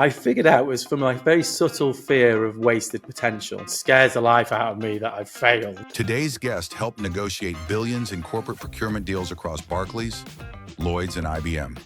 I figured out was from my very subtle fear of wasted potential. It scares the life out of me that I've failed. Today's guest helped negotiate billions in corporate procurement deals across Barclays, Lloyds, and IBM.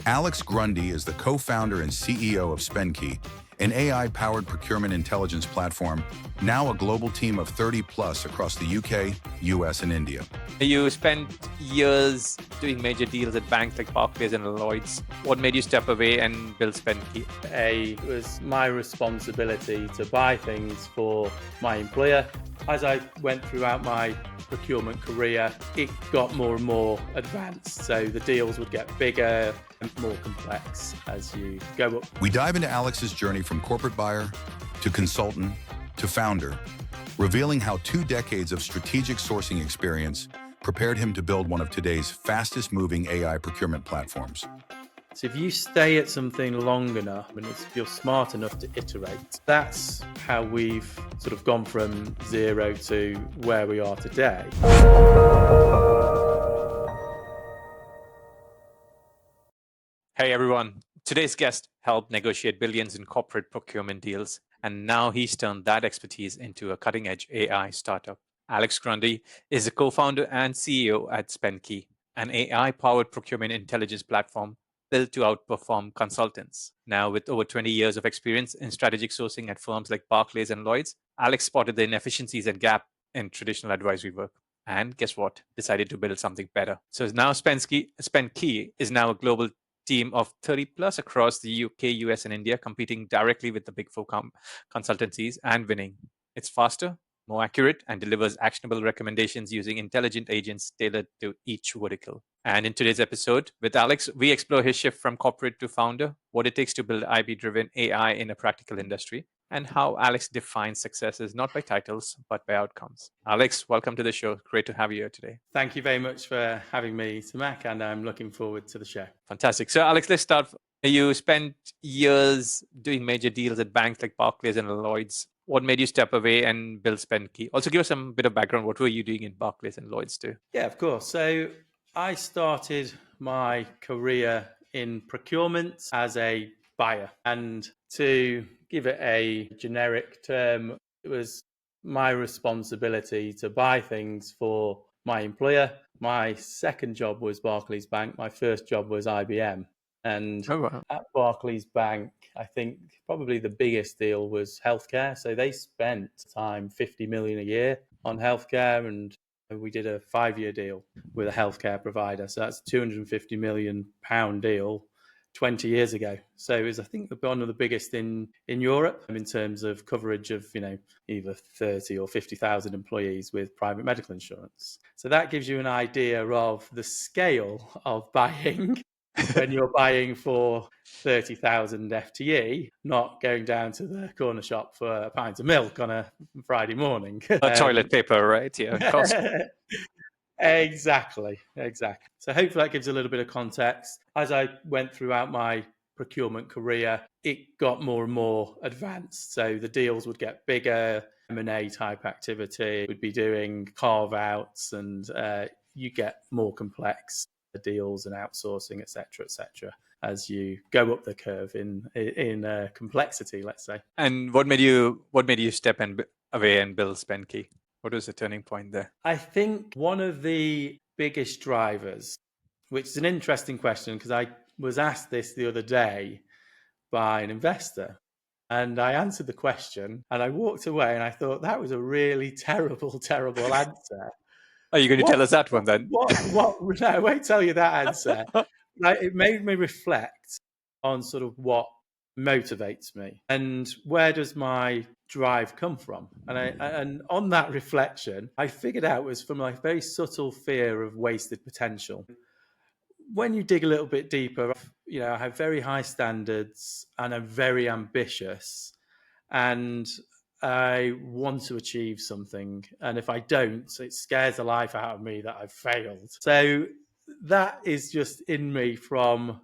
Alex Grundy is the co-founder and CEO of Spendkey, an AI-powered procurement intelligence platform, now a global team of 30 plus across the UK, US, and India. You spent years doing major deals at banks like Barclays and Lloyds. What made you step away and build Spendkey? It was my responsibility to buy things for my employer. As I went throughout my procurement career, it got more and more advanced. So the deals would get bigger and more complex as you go up. We dive into Alex's journey from corporate buyer to consultant to founder, revealing how 2 decades of strategic sourcing experience prepared him to build one of today's fastest moving AI procurement platforms. So if you stay at something long enough and if you're smart enough to iterate, that's how we've sort of gone from zero to where we are today. Hey everyone, today's guest helped negotiate billions in corporate procurement deals, and now he's turned that expertise into a cutting-edge AI startup. Alex Grundy is the co-founder and CEO at Spendkey, an AI-powered procurement intelligence platform built to outperform consultants. Now, with over 20 years of experience in strategic sourcing at firms like Barclays and Lloyds, Alex spotted the inefficiencies and gap in traditional advisory work. And guess what? Decided to build something better. So now Spendkey is now a global team of 30 plus across the UK, US, and India, competing directly with the big four consultancies and winning. It's faster, more accurate, and delivers actionable recommendations using intelligent agents tailored to each vertical. And in today's episode with Alex, we explore his shift from corporate to founder, what it takes to build IB-driven AI in a practical industry, and how Alex defines successes not by titles, but by outcomes. Alex, welcome to the show. Great to have you here today. Thank you very much for having me, Tamak, and I'm looking forward to the show. Fantastic. So Alex, let's start. You spent years doing major deals at banks like Barclays and Lloyds. What made you step away and build Spendkey? Also, give us some bit of background. What were you doing in Barclays and Lloyds too? Yeah, of course. So I started my career in procurement as a buyer. And to give it a generic term, it was my responsibility to buy things for my employer. My second job was Barclays Bank. My first job was IBM. And at Barclays Bank, I think probably the biggest deal was healthcare. So they spent time 50 million a year on healthcare, and we did a 5-year deal with a healthcare provider. So that's a 250 million pound deal 20 years ago. So it was, I think, one of the biggest in Europe in terms of coverage of, either 30 or 50,000 employees with private medical insurance. So that gives you an idea of the scale of buying when you're buying for 30,000 FTE, not going down to the corner shop for a pint of milk on a Friday morning. Toilet paper, right? Yeah. Exactly. So hopefully that gives a little bit of context. As I went throughout my procurement career, it got more and more advanced. So the deals would get bigger, M&A type activity, we'd be doing carve-outs, and you get more complex deals and outsourcing, et cetera, as you go up the curve in complexity, let's say. And what made you step away and build Spendkey? What was the turning point there? I think one of the biggest drivers, which is an interesting question because I was asked this the other day by an investor, and I answered the question and I walked away and I thought that was a really terrible answer. Are you going to tell us that one then? No, I won't tell you that answer. It made me reflect on sort of what motivates me and where does my drive come from. And on that reflection, I figured out it was from my very subtle fear of wasted potential. When you dig a little bit deeper, I have very high standards and I'm very ambitious, and I want to achieve something. And if I don't, it scares the life out of me that I've failed. So that is just in me from,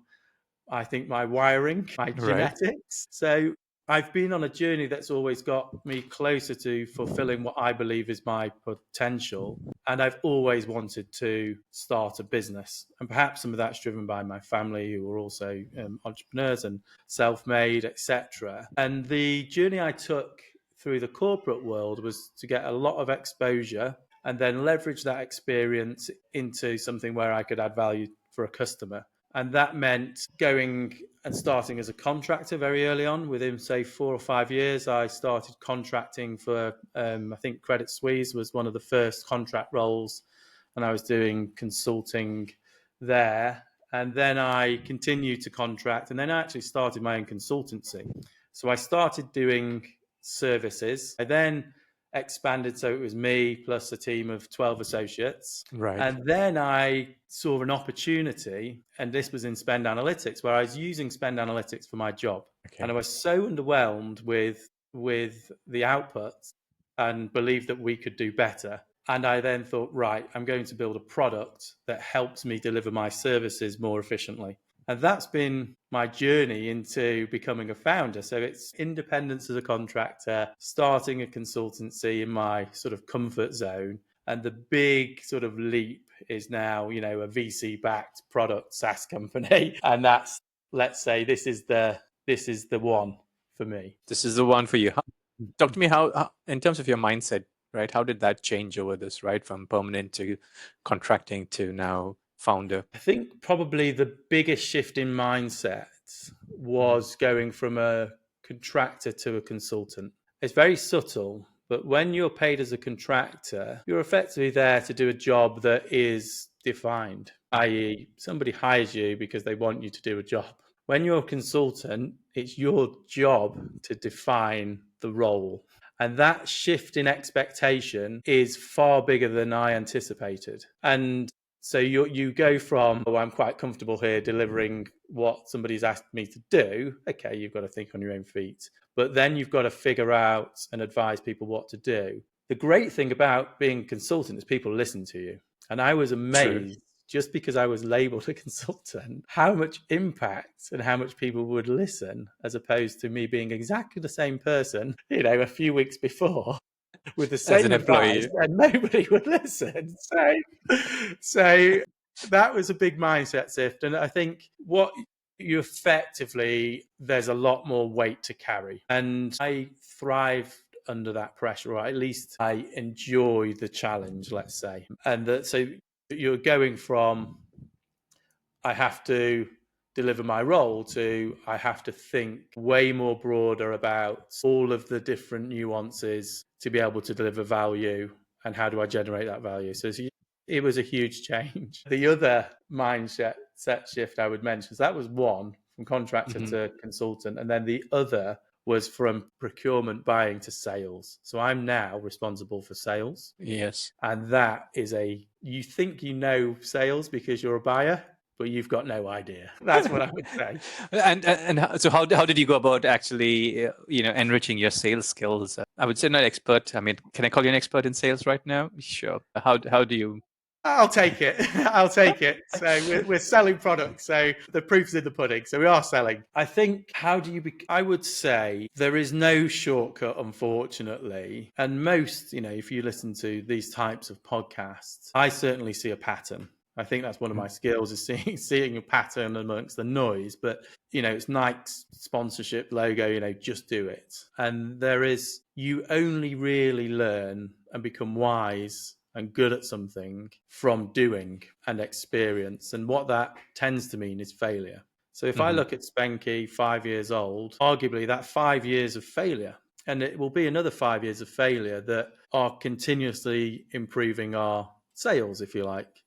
I think, my wiring, my genetics. So I've been on a journey that's always got me closer to fulfilling what I believe is my potential. And I've always wanted to start a business. And perhaps some of that's driven by my family, who are also entrepreneurs and self-made, etc. And the journey I took through the corporate world was to get a lot of exposure and then leverage that experience into something where I could add value for a customer. And that meant going and starting as a contractor very early on. Within, say, 4 or 5 years, I started contracting for, I think Credit Suisse was one of the first contract roles, and I was doing consulting there. And then I continued to contract, and then I actually started my own consultancy. So I started doing services. I then expanded, so it was me plus a team of 12 associates. Right. And then I saw an opportunity, and this was in spend analytics, where I was using spend analytics for my job. Okay. And I was so underwhelmed with the outputs and believed that we could do better. And I then thought, right, I'm going to build a product that helps me deliver my services more efficiently. And that's been my journey into becoming a founder. So it's independence as a contractor, starting a consultancy in my sort of comfort zone. And the big sort of leap is now, a VC-backed product SaaS company. And that's, let's say, this is the one for me. This is the one for you. Talk to me how, in terms of your mindset, right? How did that change over this, right? From permanent to contracting to now founder? I think probably the biggest shift in mindset was going from a contractor to a consultant. It's very subtle, but when you're paid as a contractor, you're effectively there to do a job that is defined, i.e., somebody hires you because they want you to do a job. When you're a consultant, it's your job to define the role. And that shift in expectation is far bigger than I anticipated. And so you go from, I'm quite comfortable here delivering what somebody's asked me to do. Okay, you've got to think on your own feet. But then you've got to figure out and advise people what to do. The great thing about being a consultant is people listen to you. And I was amazed, just because I was labeled a consultant, how much impact and how much people would listen, as opposed to me being exactly the same person, a few weeks before, with the same advice, and nobody would listen. So that was a big mindset shift. And I think what you effectively, there's a lot more weight to carry. And I thrived under that pressure, or at least I enjoy the challenge, let's say. And so you're going from, I have to deliver my role, to I have to think way more broader about all of the different nuances to be able to deliver value, and how do I generate that value. So it was a huge change. The other mindset shift I would mention, so that was one, from contractor to consultant, and then the other was from procurement buying to sales. So I'm now responsible for sales. Yes. And that is you think you know sales because you're a buyer, but you've got no idea. That's what I would say. And so how did you go about actually, enriching your sales skills? I would say not expert. I mean, can I call you an expert in sales right now? Sure. How do you? I'll take it. So we're selling products. So the proof's in the pudding. So we are selling. I think, I would say there is no shortcut, unfortunately. And most, if you listen to these types of podcasts, I certainly see a pattern. I think that's one of my skills, is seeing a pattern amongst the noise. But, it's Nike's sponsorship logo, just do it. And you only really learn and become wise and good at something from doing and experience. And what that tends to mean is failure. So if I look at Spendkey, 5 years old, arguably that 5 years of failure, and it will be another 5 years of failure that are continuously improving our sales, if you like.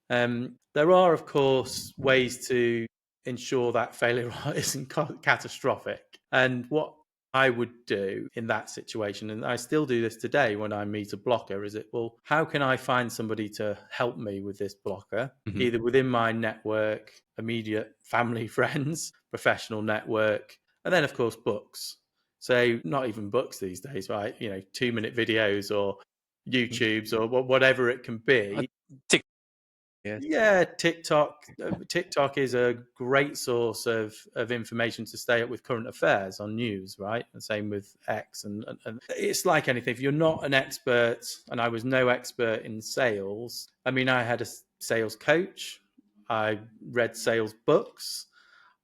There are, of course, ways to ensure that failure isn't catastrophic. And what I would do in that situation, and I still do this today when I meet a blocker, is how can I find somebody to help me with this blocker, either within my network, immediate family, friends, professional network, and then, of course, books. So not even books these days, right? 2-minute videos or YouTubes or whatever it can be. Yeah, TikTok is a great source of information to stay up with current affairs on news, right? And same with X. And it's like anything. If you're not an expert, and I was no expert in sales, I mean, I had a sales coach. I read sales books.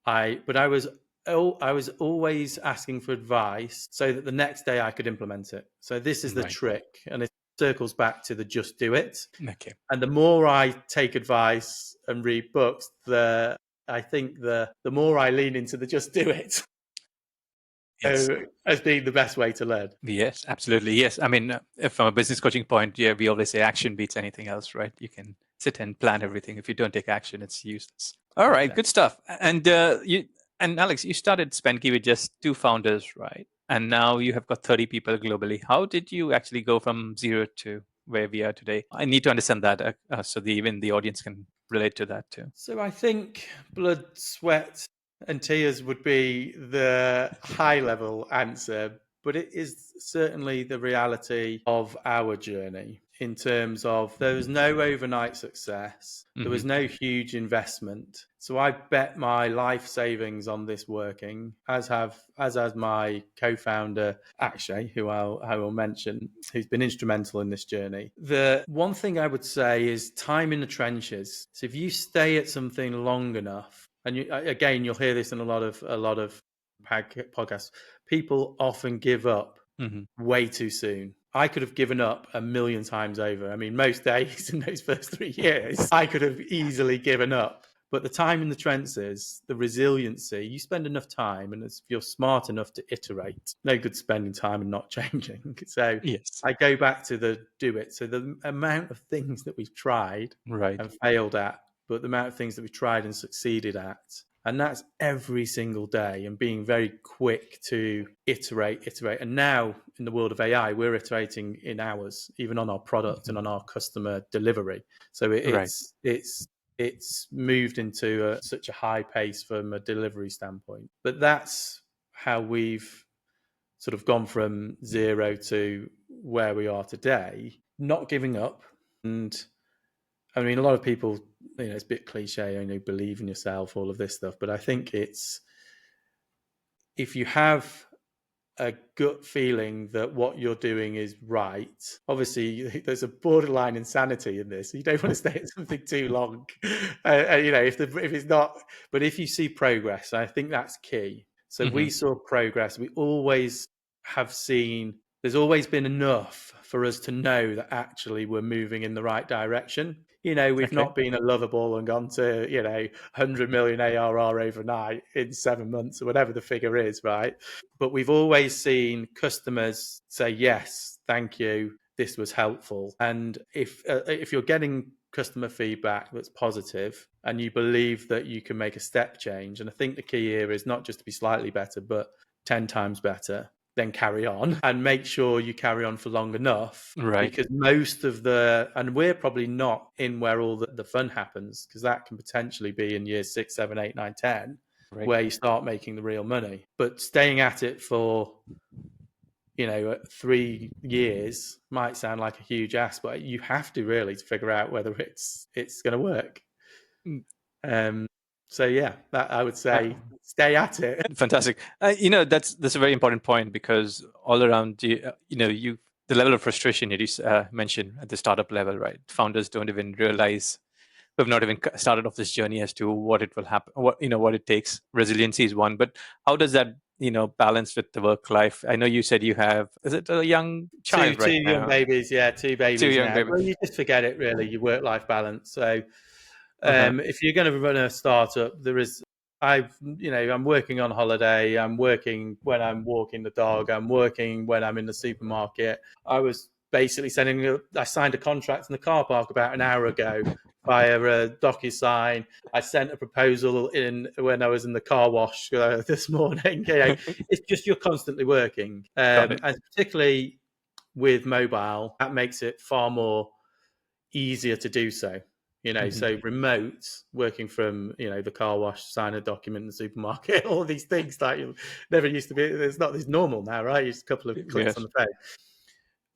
But I was always asking for advice so that the next day I could implement it. So this is the trick, and it circles back to the just do it. Okay. And the more I take advice and read books, I think the more I lean into the just do it Yes. as being the best way to learn. Yes, absolutely. Yes. I mean, from a business coaching point, yeah, we always say action beats anything else, right? You can sit and plan everything. If you don't take action, it's useless. All right, Yeah. good stuff. And Alex, you started Spendkey with just 2 founders, right? And now you have got 30 people globally. How did you actually go from 0 to where we are today? I need to understand that so even the audience can relate to that too. So I think blood, sweat, and tears would be the high level answer, but it is certainly the reality of our journey in terms of there was no overnight success. There was no huge investment. So I bet my life savings on this working, as has my co-founder Akshay, who I will mention, who's been instrumental in this journey. The one thing I would say is time in the trenches. So if you stay at something long enough, and you'll hear this in a lot of podcasts, people often give up way too soon. I could have given up a million times over. I mean, most days in those first 3 years, I could have easily given up. But the time in the trenches, the resiliency, you spend enough time, and if you're smart enough to iterate, no good spending time and not changing. So Yes. I go back to the do it. So the amount of things that we've tried and failed at, but the amount of things that we've tried and succeeded at, and that's every single day, and being very quick to iterate. And now in the world of AI, we're iterating in hours, even on our product and on our customer delivery. So it's moved into such a high pace from a delivery standpoint. But that's how we've sort of gone from 0 to where we are today, not giving up. And I mean, a lot of people, it's a bit cliche, believe in yourself, all of this stuff. But I think it's, if you have a gut feeling that what you're doing is right, obviously there's a borderline insanity in this. You don't want to stay at something too long, if it's not. But if you see progress, I think that's key. So we saw progress. We always have seen. There's always been enough for us to know that actually we're moving in the right direction. We've not been a lovable and gone to, 100 million ARR overnight in 7 months or whatever the figure is, right? But we've always seen customers say, yes, thank you, this was helpful. And if you're getting customer feedback that's positive and you believe that you can make a step change, and I think the key here is not just to be slightly better, but 10 times better, then carry on and make sure you carry on for long enough. Because and we're probably not in where all the fun happens, because that can potentially be in years 6, 7, 8, 9, 10, where you start making the real money. But staying at it for 3 years might sound like a huge ask, but you have to really to figure out whether it's going to work. So yeah, that I would say, stay at it. Fantastic. That's a very important point, because all around the level of frustration you mentioned at the startup level, right? Founders don't even realize, we've not even started off this journey as to what it will happen, what it takes. Resiliency is one, but how does that balance with the work life? I know you said you have, is it a young child two young babies? Yeah, 2 babies. 2 young now. babies. Well, you just forget it, really, your work life balance. So if you're going to run a startup, I'm working on holiday, I'm working when I'm walking the dog, I'm working when I'm in the supermarket. I was basically I signed a contract in the car park about an hour ago via a DocuSign. I sent a proposal in when I was in the car wash this morning. It's just, you're constantly working. And particularly with mobile, that makes it far more easier to do so. So remote working from, the car wash, sign a document in the supermarket, all these things that you never used to be. It's not this normal now, right? Just a couple of clicks on the phone.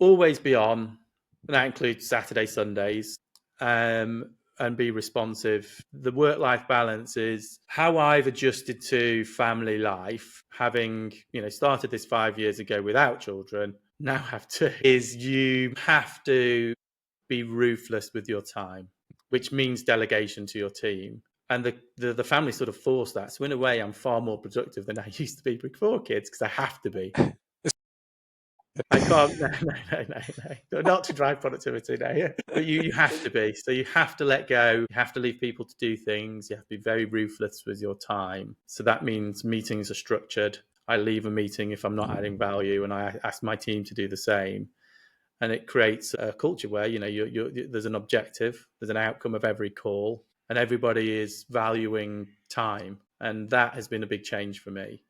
Always be on, and that includes Saturday, Sundays. and be responsive. The work-life balance is how I've adjusted to family life, having, started this 5 years ago without children, now have two, is you have to be ruthless with your time, which means delegation to your team. And the family sort of forced that. So in a way, I'm far more productive than I used to be before kids because I have to be. I can't. No. Not to drive productivity, no. But you have to be. So you have to let go. You have to leave people to do things. You have to be very ruthless with your time. So that means meetings are structured. I leave a meeting if I'm not adding value, and I ask my team to do the same. And it creates a culture where there's an objective, there's an outcome of every call, and everybody is valuing time. And that has been a big change for me,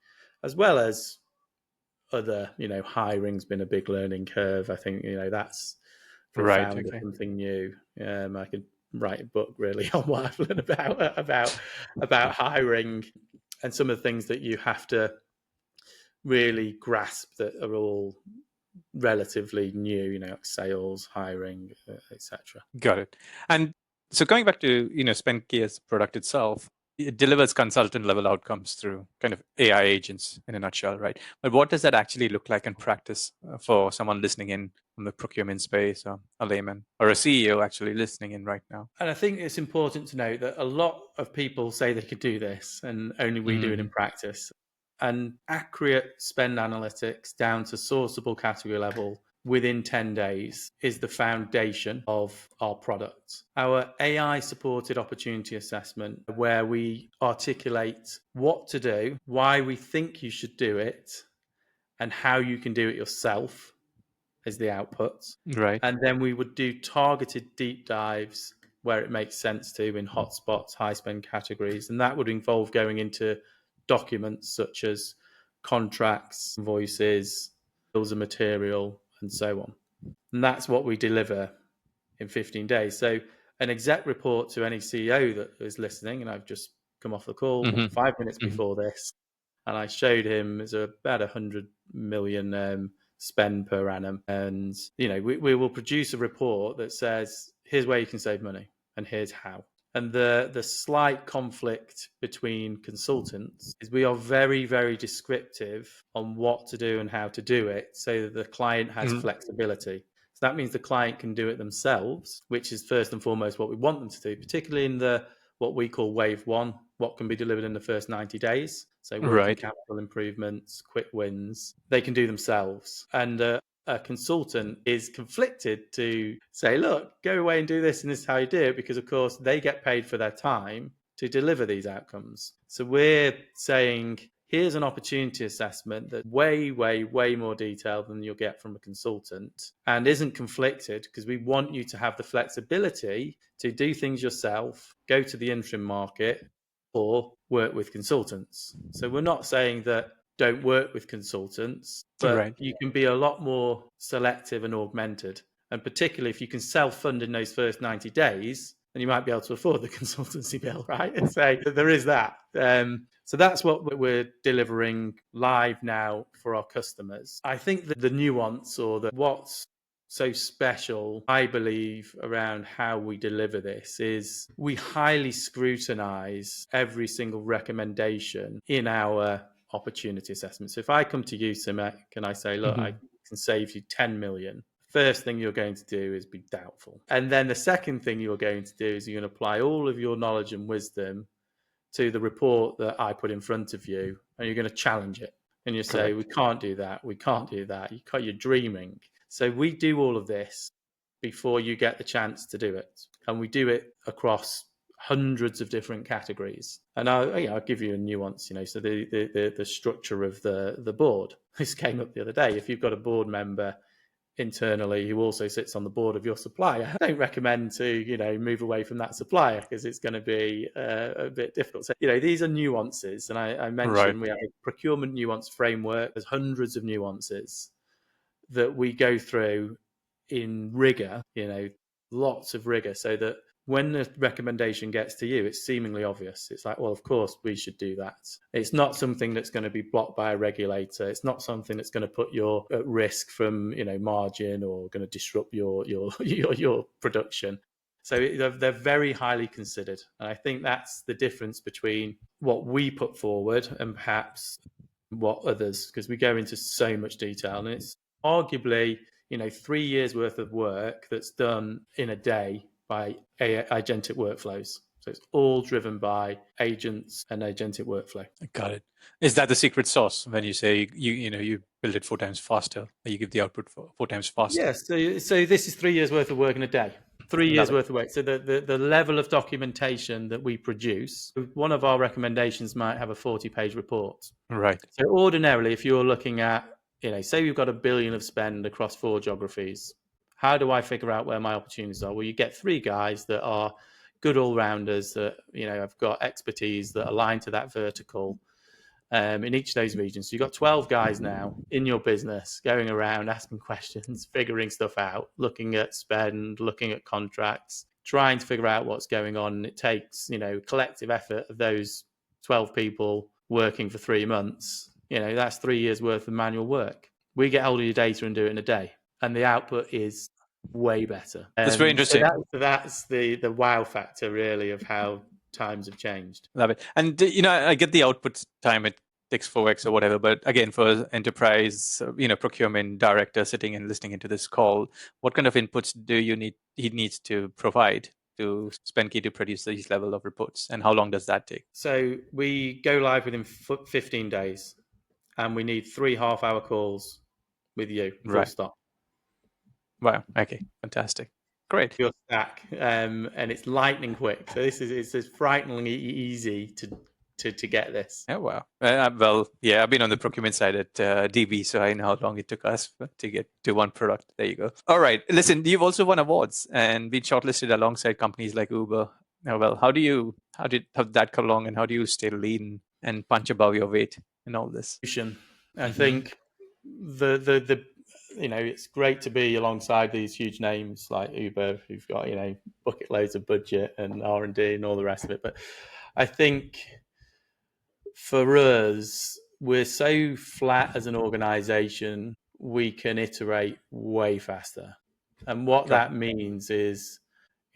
as well as other, hiring's been a big learning curve. I think, that's for a Right. founder Okay. something new. I could write a book really on what I've learned about hiring and some of the things that you have to really grasp that are all relatively new, like sales, hiring, etc. Got it. And so going back to, Spendkey as product itself, it delivers consultant level outcomes through kind of AI agents in a nutshell, right? But what does that actually look like in practice for someone listening in from the procurement space, or a layman or a CEO actually listening in right now? And I think it's important to note that a lot of people say they could do this and only we do it in practice. And accurate spend analytics down to sourceable category level within 10 days is the foundation of our product. Our AI supported opportunity assessment, where we articulate what to do, why we think you should do it, and how you can do it yourself as the output. Right. And then we would do targeted deep dives where it makes sense to in hotspots, high spend categories. And that would involve going into documents such as contracts, invoices, bills of material, and so on. And that's what we deliver in 15 days. So an exec report to any CEO that is listening, and I've just come off the call 5 minutes before this, and I showed him it's about 100 million spend per annum. And, we will produce a report that says, here's where you can save money and here's how. And the slight conflict between consultants is we are very, very descriptive on what to do and how to do it so that the client has flexibility. So that means the client can do it themselves, which is first and foremost what we want them to do, particularly in what we call wave one, what can be delivered in the first 90 days. So working capital improvements, quick wins, they can do themselves. And a consultant is conflicted to say, look, go away and do this, and this is how you do it, because of course they get paid for their time to deliver these outcomes. So we're saying, here's an opportunity assessment that's way, way, way more detailed than you'll get from a consultant and isn't conflicted, because we want you to have the flexibility to do things yourself, go to the interim market, or work with consultants. So we're not saying that don't work with consultants, but you can be a lot more selective and augmented. And particularly if you can self-fund in those first 90 days, then you might be able to afford the consultancy bill, right? And so there is that. So that's what we're delivering live now for our customers. I think that the nuance, or what's so special, I believe, around how we deliver this is we highly scrutinize every single recommendation in our opportunity assessment. So if I come to you, Simek, and I say, look, I can save you 10 million. First thing you're going to do is be doubtful. And then the second thing you're going to do is you're going to apply all of your knowledge and wisdom to the report that I put in front of you, and you're going to challenge it. And you say, we can't do that. We can't do that. You're dreaming. So we do all of this before you get the chance to do it. And we do it across hundreds of different categories. And I'll give you a nuance, so the structure of the board. This came up the other day. If you've got a board member internally who also sits on the board of your supplier, I don't recommend to move away from that supplier, because it's going to be a bit difficult. So these are nuances, and I mentioned we have a procurement nuance framework. There's hundreds of nuances that we go through in rigor, lots of rigor, so that when the recommendation gets to you, it's seemingly obvious. It's like, well, of course we should do that. It's not something that's going to be blocked by a regulator. It's not something that's going to put you at risk from, margin, or going to disrupt your production. So they're very highly considered. And I think that's the difference between what we put forward and perhaps what others, because we go into so much detail, and it's arguably 3 years worth of work that's done in a day by agentic workflows. So it's all driven by agents and agentic workflow. Got it. Is that the secret sauce when you say you build it 4 times faster, or you give the output 4 times faster? Yes. So this is 3 years worth of work in a day. 3 years worth of work. So the level of documentation that we produce, one of our recommendations might have a 40-page report. Right. So ordinarily, if you're looking at, say we've got $1 billion of spend across 4 geographies, how do I figure out where my opportunities are? Well, you get 3 guys that are good all-rounders that, have got expertise that align to that vertical in each of those regions. So you've got 12 guys now in your business going around asking questions, figuring stuff out, looking at spend, looking at contracts, trying to figure out what's going on. And it takes, collective effort of those 12 people working for 3 months. That's 3 years worth of manual work. We get hold of your data and do it in a day, and the output is way better. That's very interesting. So that's the wow factor, really, of how times have changed. Love it. And I get the output time it takes 4x or whatever, but again, for enterprise procurement director sitting and listening into this call, what kind of inputs do he needs to provide to Spendkey to produce these level of reports, and how long does that take? So we go live within 15 days, and we need 3 half-hour calls with you, full stop. Wow. Okay. Fantastic. Great. Your stack, and it's lightning quick. So it's frighteningly easy to get this. Oh, wow. Well, yeah, I've been on the procurement side at DB, so I know how long it took us to get to one product. There you go. All right. Listen, you've also won awards and been shortlisted alongside companies like Uber. Now, well, how did that come along, and how do you stay lean and punch above your weight in all this? I think the it's great to be alongside these huge names like Uber, who've got bucket loads of budget and R&D and all the rest of it. But I think for us, we're so flat as an organization, we can iterate way faster. And what that means is,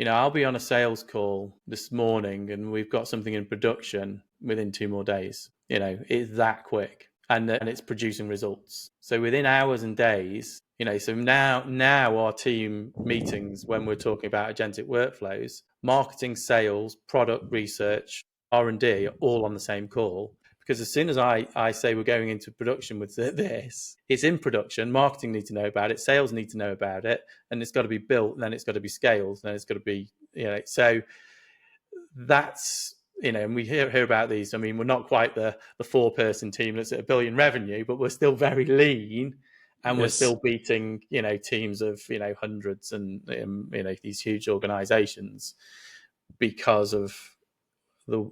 I'll be on a sales call this morning and we've got something in production within 2 more days. It's that quick. And it's producing results. So within hours and days, so now our team meetings, when we're talking about agentic workflows, marketing, sales, product research, R&D are all on the same call. Because as soon as I say we're going into production with this, it's in production, marketing need to know about it, sales need to know about it, and it's got to be built, and then it's got to be scaled, and then it's got to be, so that's, and we hear about these. I mean, we're not quite the 4-person team that's at $1 billion revenue, but we're still very lean, and we're still beating, teams of, hundreds and, these huge organizations because of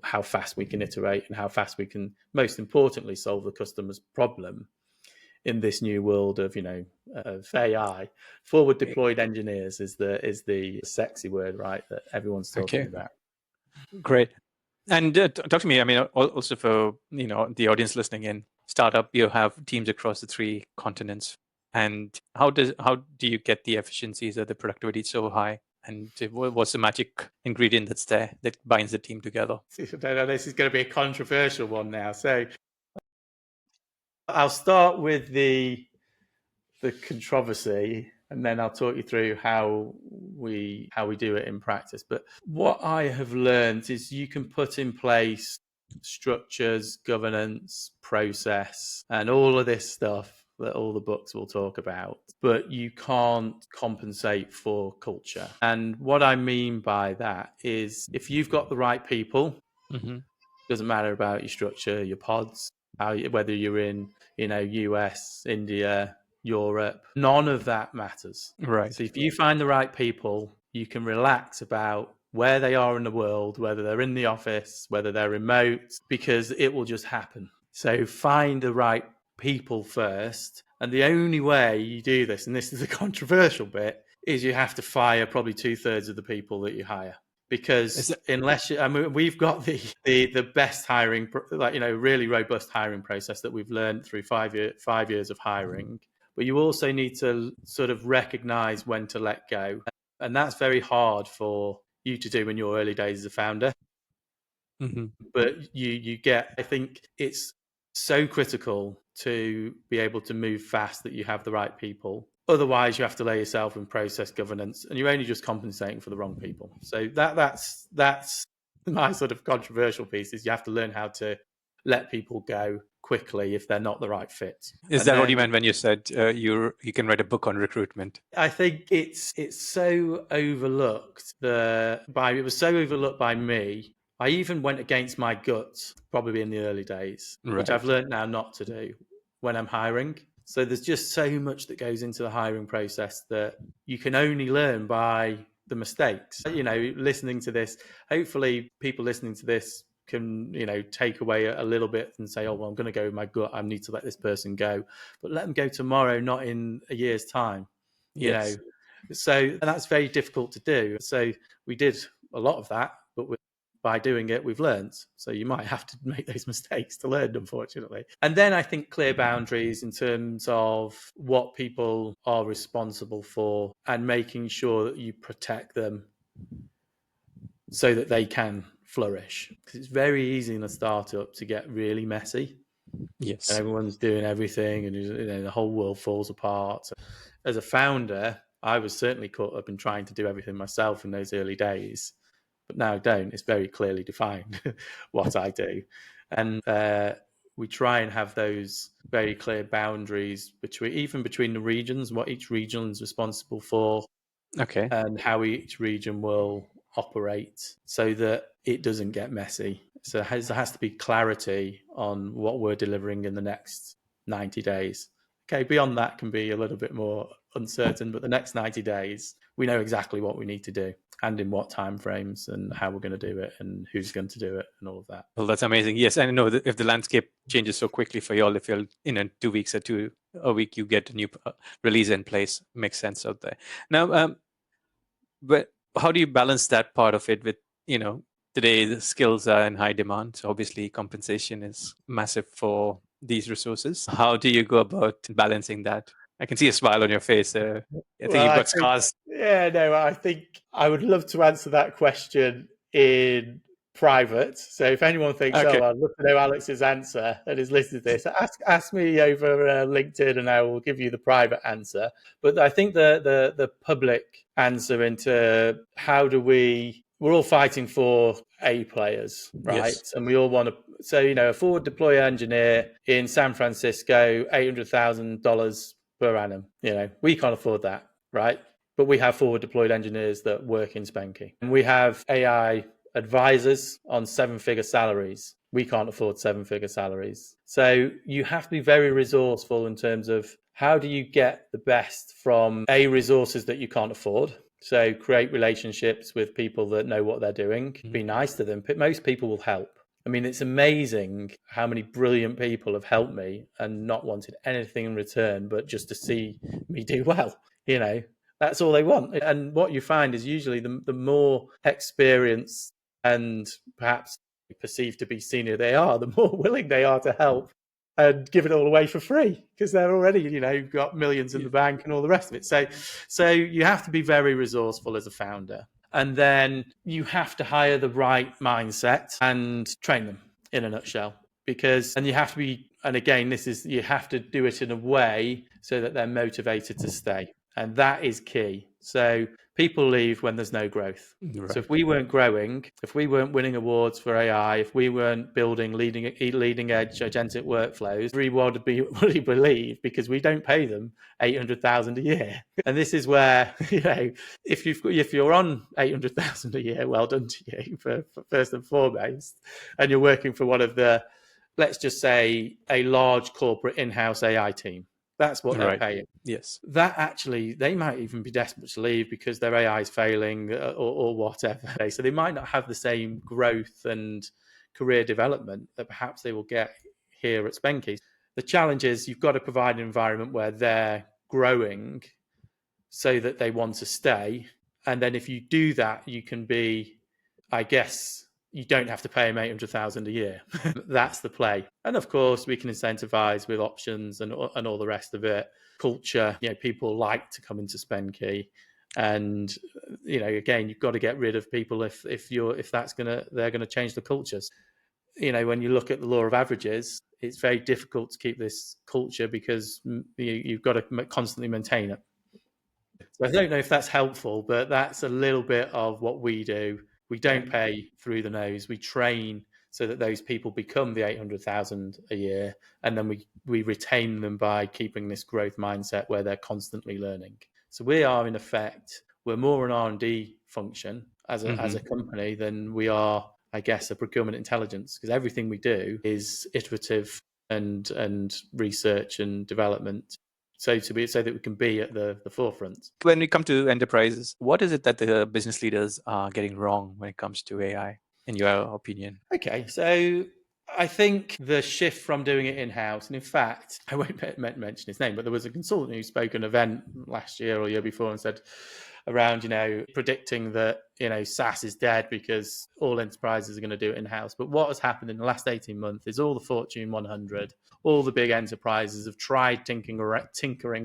how fast we can iterate and how fast we can, most importantly, solve the customer's problem in this new world of, of AI. Forward deployed engineers is the sexy word, right, that everyone's talking about. Great. And talk to me, I mean, also for, the audience listening in, startup, you have teams across the 3 continents. And how do you get the efficiencies or the productivity so high? And what's the magic ingredient that's there that binds the team together? This is going to be a controversial one now. So I'll start with the controversy, and then I'll talk you through how we do it in practice. But what I have learned is you can put in place structures, governance, process, and all of this stuff that all the books will talk about, but you can't compensate for culture. And what I mean by that is if you've got the right people, doesn't matter about your structure, your pods, whether you're in, US, India, Europe, none of that matters. Right. So if you find the right people, you can relax about where they are in the world, whether they're in the office, whether they're remote, because it will just happen. So find the right people first. And the only way you do this, and this is the controversial bit, is you have to fire probably 2/3 of the people that you hire. Because unless we've got the best hiring, really robust hiring process that we've learned through 5 years of hiring. But you also need to sort of recognize when to let go. And that's very hard for you to do in your early days as a founder. Mm-hmm. But you get, I think it's so critical to be able to move fast that you have the right people. Otherwise, you have to lay yourself in process governance, and you're only just compensating for the wrong people. So that's my sort of controversial piece, is you have to learn how to let people go quickly if they're not the right fit. Is that what you meant when you said you can write a book on recruitment? I think it's so overlooked. It was so overlooked by me. I even went against my gut probably in the early days, which I've Right. learned now not to do when I'm hiring. So there's just so much that goes into the hiring process that you can only learn by the mistakes. Listening to this, hopefully people listening to this can, take away a little bit and say, oh, well, I'm going to go with my gut. I need to let this person go. But let them go tomorrow, not in a year's time. Yes. And that's very difficult to do. So we did a lot of that, but by doing it, we've learned. So you might have to make those mistakes to learn, unfortunately. And then I think clear boundaries in terms of what people are responsible for, and making sure that you protect them so that they can flourish. Because it's very easy in a startup to get really messy. Yes. And everyone's doing everything, and the whole world falls apart. As a founder, I was certainly caught up in trying to do everything myself in those early days, but now I don't. It's very clearly defined what I do, and we try and have those very clear boundaries between the regions, what each region is responsible for, Okay. and how each region will operate, so that it doesn't get messy. So there has to be clarity on what we're delivering in the next 90 days. Okay, beyond that can be a little bit more uncertain, but the next 90 days, we know exactly what we need to do and in what timeframes and how we're going to do it and who's going to do it and all of that. Well, that's amazing. Yes, and I know that if the landscape changes so quickly for you all, if you're in 2 weeks or a week, you get a new release in place. Makes sense out there. Now, but how do you balance that part of it with, today the skills are in high demand. So obviously compensation is massive for these resources. How do you go about balancing that? I can see a smile on your face. I think you've got scars. I think I would love to answer that question in private. So if anyone thinks, Okay. oh, I'd love to know Alex's answer and is listening to this, ask me over LinkedIn and I will give you the private answer. But I think the public answer into we're all fighting for A players, right? Yes. And we all want to. So, a forward deploy engineer in San Francisco, $800,000 per annum. We can't afford that, right? But we have forward deployed engineers that work in Spendkey. And we have AI advisors on 7-figure salaries. We can't afford 7-figure salaries. So you have to be very resourceful in terms of how do you get the best from resources that you can't afford. So create relationships with people that know what they're doing. Be nice to them. Most people will help. I mean, it's amazing how many brilliant people have helped me and not wanted anything in return, but just to see me do well. That's all they want. And what you find is usually the more experienced and perhaps perceived to be senior they are, the more willing they are to help and give it all away for free because they're already, got millions in the bank and all the rest of it. So you have to be very resourceful as a founder. And then you have to hire the right mindset and train them in a nutshell. And you have to be, and again, you have to do it in a way so that they're motivated to stay. And that is key. So people leave when there's no growth. Right. So if we weren't growing, if we weren't winning awards for AI, if we weren't building leading edge agentic workflows, everyone would believe because we don't pay them $800,000 a year. And this is where, if you're on $800,000 a year, well done to you for first and foremost, and you're working for one of the, let's just say, a large corporate in-house AI team. That's what they're paying. Yes. That actually, they might even be desperate to leave because their AI is failing or whatever. So they might not have the same growth and career development that perhaps they will get here at Spendkey. The challenge is you've got to provide an environment where they're growing so that they want to stay. And then if you do that, you can be, I guess, you don't have to pay them $800,000 a year. That's the play. And of course, we can incentivize with options and all the rest of it. Culture, people like to come into Spendkey. And again, you've got to get rid of people if they're gonna change the cultures. When you look at the law of averages, it's very difficult to keep this culture because you've got to constantly maintain it. So I don't know if that's helpful, but that's a little bit of what we do. We don't pay through the nose. We train so that those people become the 800,000 a year, and then we retain them by keeping this growth mindset where they're constantly learning. So we are, in effect, we're more an R&D function as a company than we are, I guess, a procurement intelligence, because everything we do is iterative and research and development. So that we can be at the forefront. When we come to enterprises, what is it that the business leaders are getting wrong when it comes to AI, in your opinion? Okay, so I think the shift from doing it in-house, and in fact, I won't mention his name, but there was a consultant who spoke at an event last year or year before and said around, predicting that, SaaS is dead because all enterprises are going to do it in-house. But what has happened in the last 18 months is all the Fortune 100, all the big enterprises have tried tinkering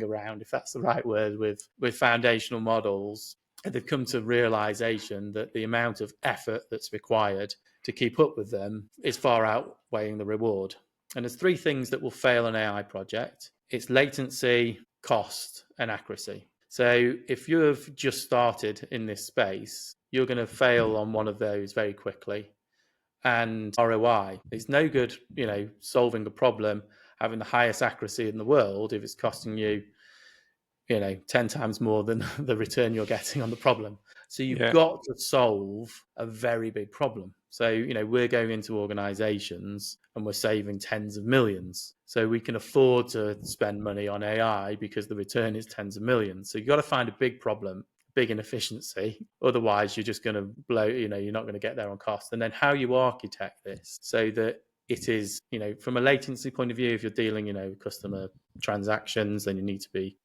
around, if that's the right word, with foundational models. And they've come to realization that the amount of effort that's required to keep up with them is far outweighing the reward. And there's three things that will fail an AI project. It's latency, cost, and accuracy. So if you have just started in this space, you're going to fail on one of those very quickly. And ROI, it's no good, solving a problem, having the highest accuracy in the world if it's costing you 10 times more than the return you're getting on the problem. So you've got to solve a very big problem. So, we're going into organizations and we're saving tens of millions. So we can afford to spend money on AI because the return is tens of millions. So you've got to find a big problem, big inefficiency. Otherwise, you're just going to blow, you're not going to get there on cost. And then how you architect this so that it is, from a latency point of view, if you're dealing, customer transactions, then you need to be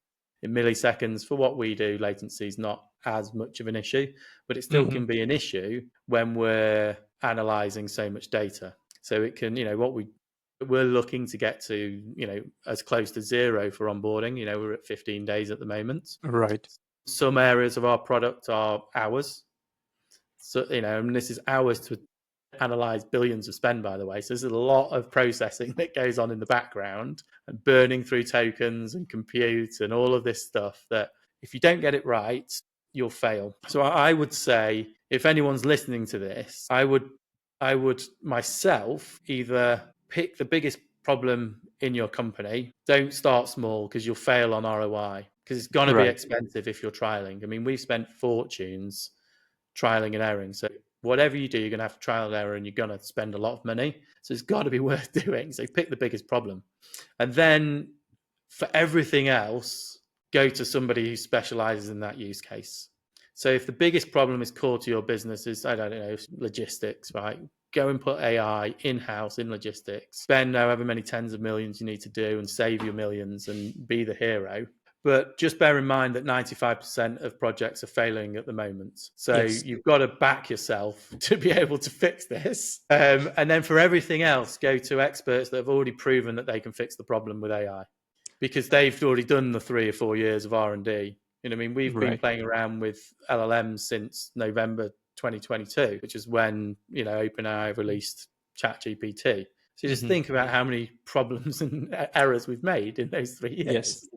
in milliseconds. For what we do, latency is not as much of an issue, but it still can be an issue when we're analyzing so much data. So it can, we're looking to get to, as close to zero for onboarding. We're at 15 days at the moment. Right. Some areas of our product are hours. So, and this is hours to analyze billions of spend, by the way. So there's a lot of processing that goes on in the background and burning through tokens and compute and all of this stuff that if you don't get it right, you'll fail. So I would say if anyone's listening to this, I would myself either pick the biggest problem in your company. Don't start small because you'll fail on ROI because it's going to be expensive if you're trialing. I mean, we've spent fortunes trialing and erroring. So whatever you do, you're going to have to trial and error and you're going to spend a lot of money. So it's got to be worth doing. So pick the biggest problem. And then for everything else, go to somebody who specializes in that use case. So if the biggest problem is core to your business is, I don't know, logistics, right? Go and put AI in-house in logistics. Spend however many tens of millions you need to do and save your millions and be the hero. But just bear in mind that 95% of projects are failing at the moment. So you've got to back yourself to be able to fix this. And then for everything else, go to experts that have already proven that they can fix the problem with AI because they've already done the 3 or 4 years of R&D. I mean, we've been playing around with LLMs since November 2022, which is when, OpenAI released ChatGPT. So just think about how many problems and errors we've made in those 3 years. Yes.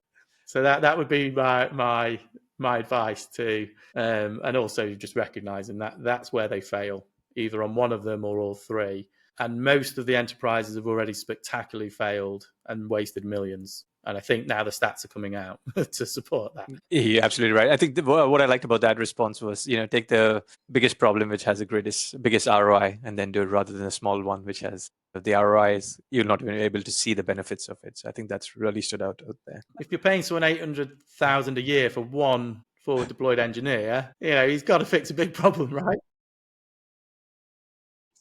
So that would be my advice to, and also just recognizing that that's where they fail, either on one of them or all three. And most of the enterprises have already spectacularly failed and wasted millions. And I think now the stats are coming out to support that. You're absolutely right. I think what I liked about that response was, take the biggest problem, which has the biggest ROI, and then do it rather than a small one, which has the ROIs, you're not even able to see the benefits of it. So I think that's really stood out there. If you're paying someone 800,000 a year for one forward deployed engineer, he's got to fix a big problem, right?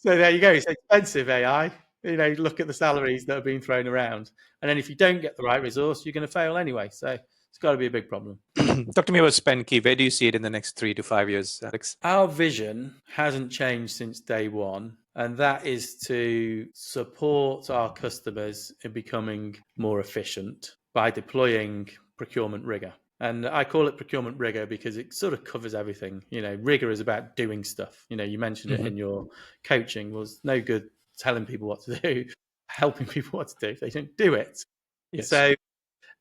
So there you go. It's expensive AI. Look at the salaries that are being thrown around. And then if you don't get the right resource, you're going to fail anyway. So it's got to be a big problem. Talk to me about Spendkey. Where do you see it in the next 3 to 5 years, Alex? Our vision hasn't changed since day one. And that is to support our customers in becoming more efficient by deploying procurement rigor. And I call it procurement rigor because it sort of covers everything. Rigor is about doing stuff. You mentioned it in your coaching. Well, it's no good telling people what to do, helping people what to do if they don't do it. Yes. So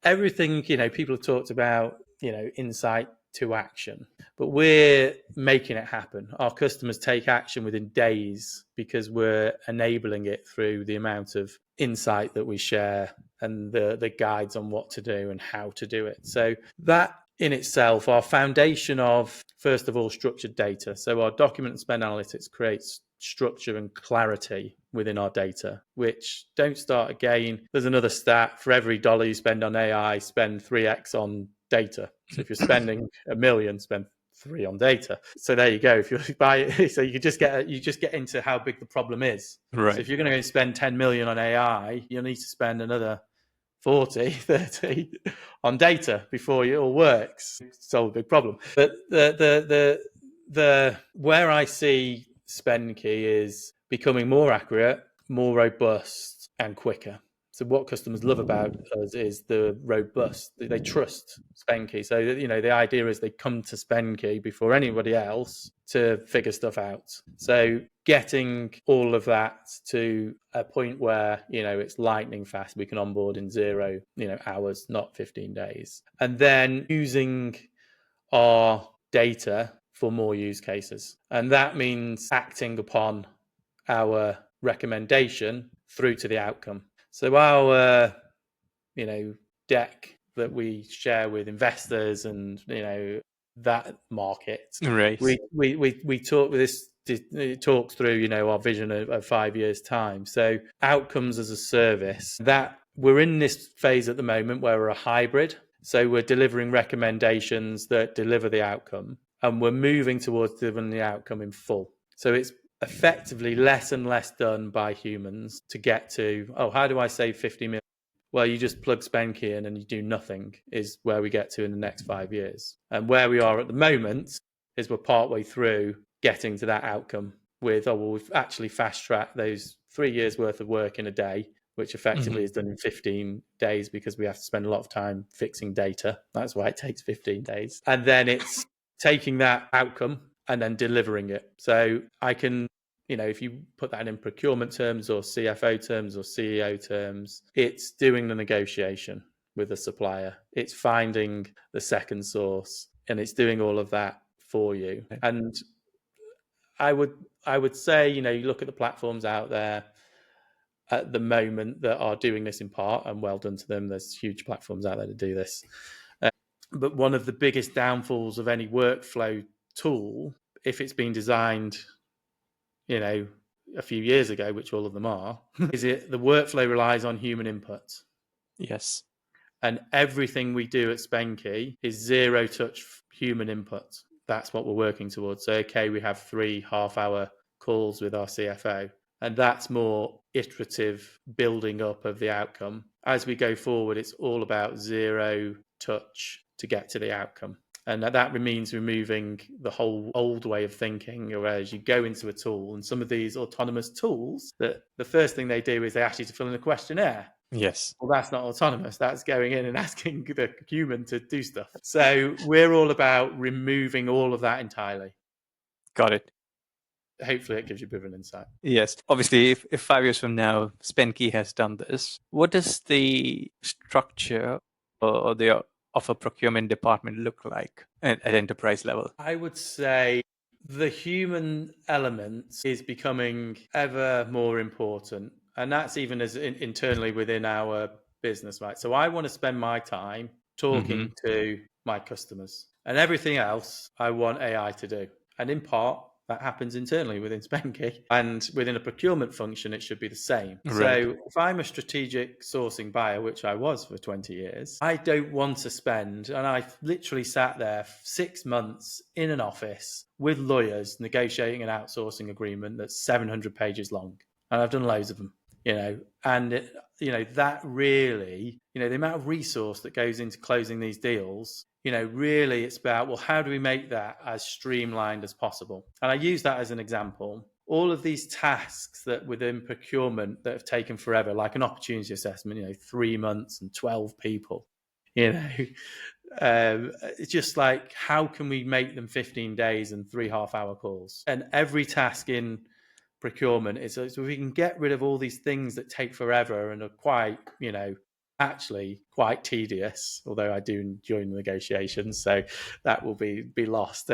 everything, people have talked about, insight to action, but we're making it happen. Our customers take action within days because we're enabling it through the amount of insight that we share and the guides on what to do and how to do it. So that in itself, our foundation of, first of all, structured data. So our document and spend analytics creates structure and clarity within our data, which don't start again. There's another stat: for every dollar you spend on AI, spend 3x on data. So if you're spending $1 million, spend 3 on data. So there you go. If you buy it, so you just get into how big the problem is. Right. So if you're going to spend 10 million on AI, you'll need to spend another 40, 30 on data before it all works. Solve a big problem. But the where I see Spendkey is becoming more accurate, more robust, and quicker. So what customers love about us is the robust. They trust Spendkey. So the idea is they come to Spendkey before anybody else to figure stuff out. So getting all of that to a point where it's lightning fast, we can onboard in 0 hours, not 15 days, and then using our data for more use cases. And that means acting upon our recommendation through to the outcome. So our deck that we share with investors and that market, Right. we talk with this. It talks through our vision of 5 years time. So outcomes as a service, that we're in this phase at the moment where we're a hybrid. So we're delivering recommendations that deliver the outcome, and we're moving towards delivering the outcome in full. So it's effectively less and less done by humans to get to, how do I save 50 million? Well, you just plug Spendkey in and you do nothing, is where we get to in the next 5 years. And where we are at the moment is we're partway through getting to that outcome with, we've actually fast tracked those 3 years worth of work in a day, which effectively is done in 15 days because we have to spend a lot of time fixing data. That's why it takes 15 days. And then it's taking that outcome and then delivering it. So I can, if you put that in procurement terms or CFO terms or CEO terms, it's doing the negotiation with the supplier. It's finding the second source, and it's doing all of that for you. And I would say, you look at the platforms out there at the moment that are doing this in part, and well done to them. There's huge platforms out there to do this. But one of the biggest downfalls of any workflow tool, if it's been designed, a few years ago, which all of them are, is the workflow relies on human input. Yes. And everything we do at Spendkey is 0 touch human input. That's what we're working towards. So, we have 3 half-hour calls with our CFO, and that's more iterative building up of the outcome. As we go forward, it's all about 0 touch to get to the outcome. And that means removing the whole old way of thinking, whereas you go into a tool, and some of these autonomous tools, that the first thing they do is they ask you to fill in a questionnaire. Yes. Well, that's not autonomous. That's going in and asking the human to do stuff. So we're all about removing all of that entirely. Got it. Hopefully it gives you a bit of an insight. Yes. Obviously, if 5 years from now, Spendkey has done this, what does the structure or of a procurement department look like at enterprise level? I would say the human element is becoming ever more important. And that's even as internally within our business, right? So I want to spend my time talking to my customers, and everything else I want AI to do. And in part, that happens internally within Spendkey, and within a procurement function, it should be the same. Right. So if I'm a strategic sourcing buyer, which I was for 20 years, I don't want to spend, and I literally sat there 6 months in an office with lawyers negotiating an outsourcing agreement that's 700 pages long. And I've done loads of them, and that really, the amount of resource that goes into closing these deals, really it's about, well, how do we make that as streamlined as possible? And I use that as an example. All of these tasks that within procurement that have taken forever, like an opportunity assessment, 3 months and 12 people, It's just like, how can we make them 15 days and 3 half-hour calls? And every task in procurement is so we can get rid of all these things that take forever and are quite, actually quite tedious, although I do enjoy the negotiations, so that will be lost.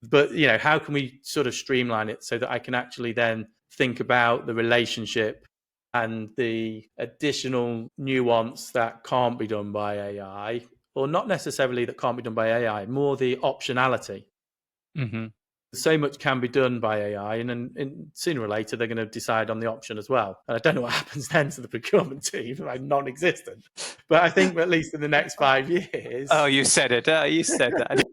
But how can we sort of streamline it so that I can actually then think about the relationship and the additional nuance that can't be done by AI, or not necessarily that can't be done by AI, more the optionality. Mm-hmm. So much can be done by AI, and then sooner or later they're going to decide on the option as well. And I don't know what happens then to the procurement team, like non-existent. But I think at least in the next 5 years. Oh, you said it. You said that.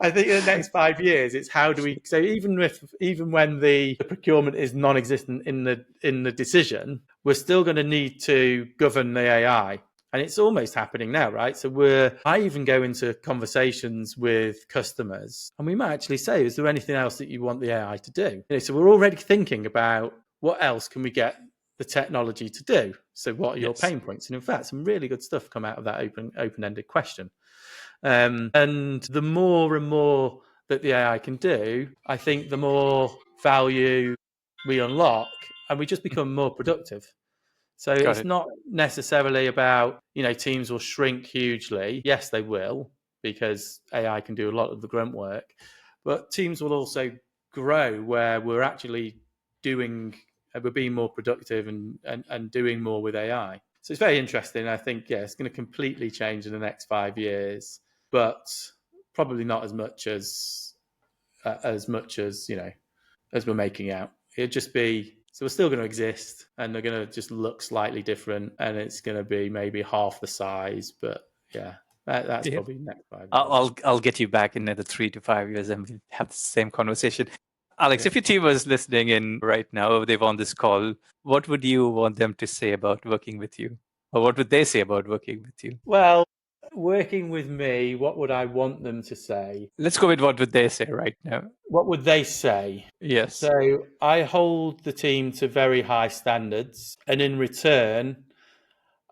I think in the next 5 years, it's how do we? So even when the procurement is non-existent in the decision, we're still going to need to govern the AI. And it's almost happening now, right? So I even go into conversations with customers and we might actually say, is there anything else that you want the AI to do? So we're already thinking about what else can we get the technology to do? So what are your pain points? And in fact, some really good stuff come out of that open-ended question. And the more and more that the AI can do, I think the more value we unlock and we just become more productive. So it's not necessarily about, teams will shrink hugely. Yes, they will, because AI can do a lot of the grunt work. But teams will also grow where we're actually we're being more productive and doing more with AI. So it's very interesting. I think, it's going to completely change in the next 5 years, but probably not as much as as we're making out. It'd just be, so we're still going to exist and they're going to just look slightly different and it's going to be maybe half the size, but that's probably next 5 years. I'll get you back in another 3 to 5 years and we'll have the same conversation. Alex, if your team was listening in right now, they've on this call, what would you want them to say about working with you? Or what would they say about working with you? Well, working with me, what would I want them to say? Let's go with what would they say right now. What would they say? Yes. So I hold the team to very high standards, and in return,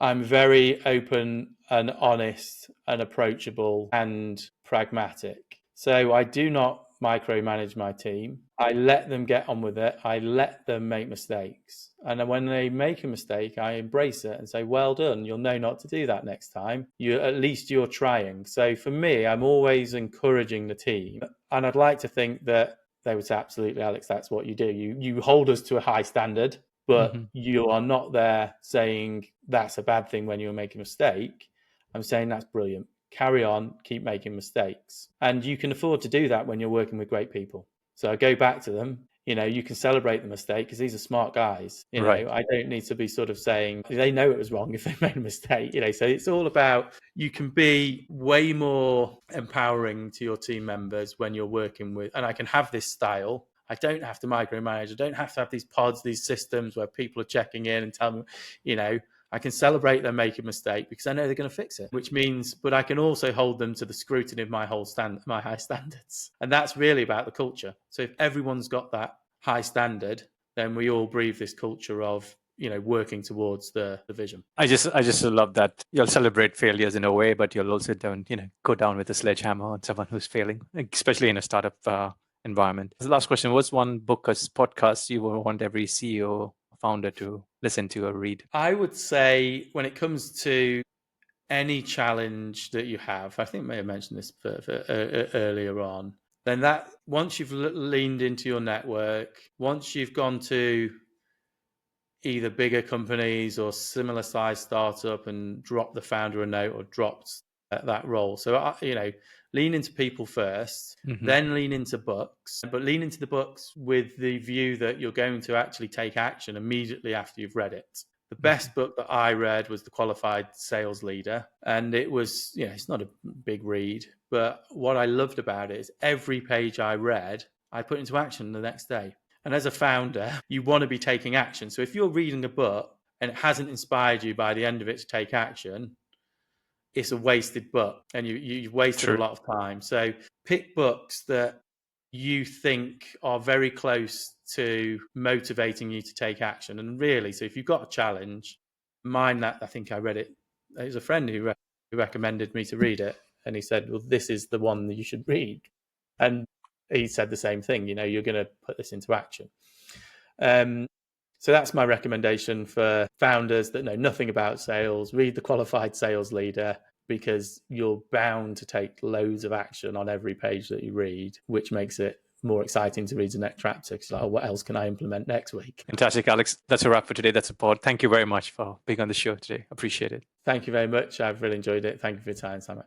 I'm very open and honest and approachable and pragmatic. So I do not micromanage my team. I let them get on with it. I let them make mistakes. And when they make a mistake, I embrace it and say, well done. You'll know not to do that next time. At least you're trying. So for me, I'm always encouraging the team. And I'd like to think that they would say, absolutely, Alex, that's what you do. You hold us to a high standard, but you are not there saying that's a bad thing when you're making a mistake. I'm saying that's brilliant. Carry on, keep making mistakes. And you can afford to do that when you're working with great people. So I go back to them, you can celebrate the mistake because these are smart guys. I don't need to be sort of saying they know it was wrong if they made a mistake, so it's all about, you can be way more empowering to your team members when you're working with, and I can have this style. I don't have to micromanage. I don't have to have these pods, these systems where people are checking in and telling me, I can celebrate them making a mistake because I know they're going to fix it, which means, but I can also hold them to the scrutiny of my high standards. And that's really about the culture. So if everyone's got that high standard, then we all breathe this culture of, working towards the vision. I just love that you'll celebrate failures in a way, but you'll also go down with a sledgehammer on someone who's failing, especially in a startup environment. The last question, what's one book or podcast you would want every CEO founder to listen to or read? I would say when it comes to any challenge that you have, I think I may have mentioned this earlier on, then that once you've leaned into your network, once you've gone to either bigger companies or similar size startup and dropped the founder a note or dropped that role. So, lean into people first, then lean into books, but lean into the books with the view that you're going to actually take action immediately after you've read it. The best book that I read was The Qualified Sales Leader. And it was, it's not a big read, but what I loved about it is every page I read, I put into action the next day. And as a founder, you want to be taking action. So if you're reading a book and it hasn't inspired you by the end of it to take action, it's a wasted book and you've wasted a lot of time. So pick books that you think are very close to motivating you to take action. And really, so if you've got a challenge, mine that, I think I read it. It was a friend who read He recommended me to read it, and he said, well, this is the one that you should read. And he said the same thing, you're going to put this into action. So that's my recommendation for founders that know nothing about sales. Read The Qualified Sales Leader, because you're bound to take loads of action on every page that you read, which makes it more exciting to read the next chapter. Because what else can I implement next week? Fantastic, Alex. That's a wrap for today. That's a pod. Thank you very much for being on the show today. Appreciate it. Thank you very much. I've really enjoyed it. Thank you for your time, Sam.